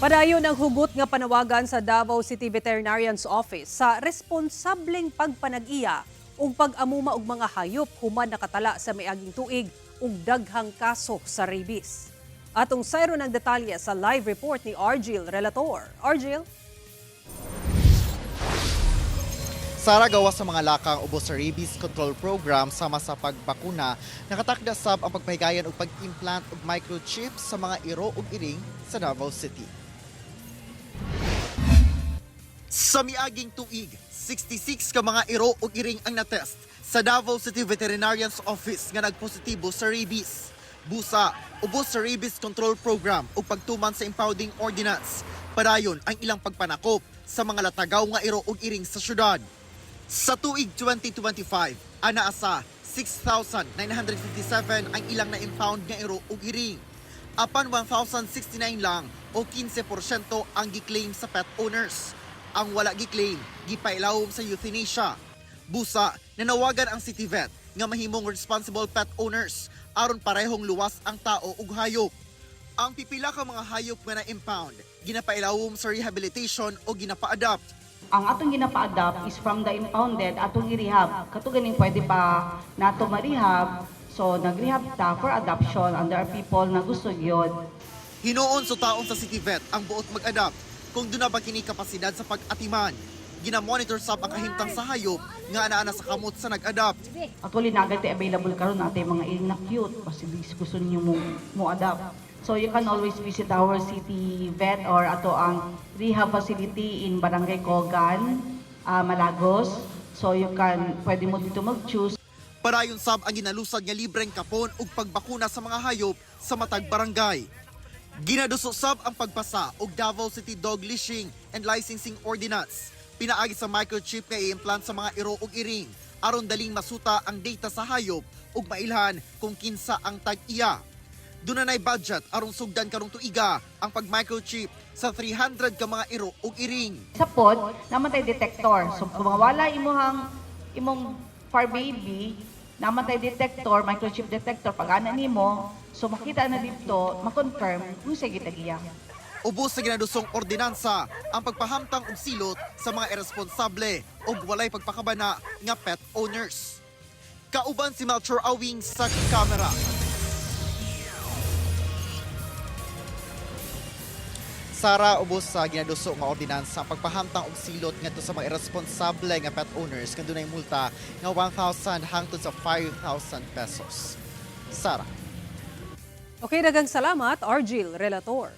Padayon ang hugot nga panawagan sa Davao City Veterinarian's Office sa responsableng pagpanag-iya ug pag-amuma og mga hayop human nakatala sa miaging tuig ug daghang kaso sa rabies. Atong sayro ng detalye sa live report ni Argil Relator. Argil? Sara, gawas sa mga lakang ubos sa rabies control program sama sa pagbakuna, nakatakda sab ang pagpahigayon og pag-implant og microchip sa mga iro ug iring sa Davao City. Sa miaging tuig, 66 ka mga iro ug iring ang natest sa Davao City Veterinarian's Office nga nagpositibo sa rabies. Busa, ubos sa rabies control program ug pagtuman sa impounding ordinance. Padayon ang ilang pagpanakop sa mga latagaw nga iro ug iring sa syudad. Sa tuig 2025, anaasa 6,957 ang ilang na-impound nga iro ug iring. Apan 1,069 lang o 15% ang giklaim sa pet owners. Ang wala giklaim, gipailawom sa euthanasia. Busa, nanawagan ang City Vet nga mahimong responsible pet owners aron parehong luwas ang tao ug hayop. Ang pipila ka mga hayop nga na-impound, ginapailawom sa rehabilitation o ginapa-adapt. Ang atong ginapa-adapt is from the impounded atong i-rehab. Kato ganing pwede pa nato ma-rehab. So nag-rehab ta for adoption and there are people na gusto yun. Hinuon sa taon sa City Vet ang buot mag-adapt kung doon na ba kini kapasidad sa pag-atiman. Gina-monitor sab ang kahimtang sa hayop nga ana sa kamot sa nag-adapt. Actually nagati available karon natin mga iring na cute kasi gusto niyo mo adapt. So you can always visit our City Vet or ato ang rehab facility in Barangay Cogan, Malagos. So you can pwede mo dito mag-choose. Padayon sab ang ginalusad nga libreng kapon ug pagbakuna sa mga hayop sa matag barangay. Ginaduso sab ang pagpasa og Davao City Dog Leashing and Licensing Ordinance. Pinaagi sa microchip nga i-implant sa mga iro ug iring aron daling masuta ang data sa hayop ug mailhan kung kinsa ang tag-iya. Doon na budget arong sugdan karong tuiga ang pag-microchip sa 300 ka mga iro ug iring. Sa pod, namatay detector. So kung wala imong far baby, namatay detector, microchip detector, pag ana nimo, so makita na dito, ma-confirm kung sa gitagiya. Ubos sa ginadusong ordinansa ang pagpahamtang og silot sa mga irresponsable ug walay pagpakabana nga pet owners. Kauban si Melchor Awing sa kamera. Sara, ubos sa ginaduso nga ordinansa ang pagpahamtang og silot ngadto sa mga irresponsable nga pet owners nga dunay multa nga 1,000 hangtod sa 5,000 pesos. Sara. Okay, daghang salamat, Argil Relator.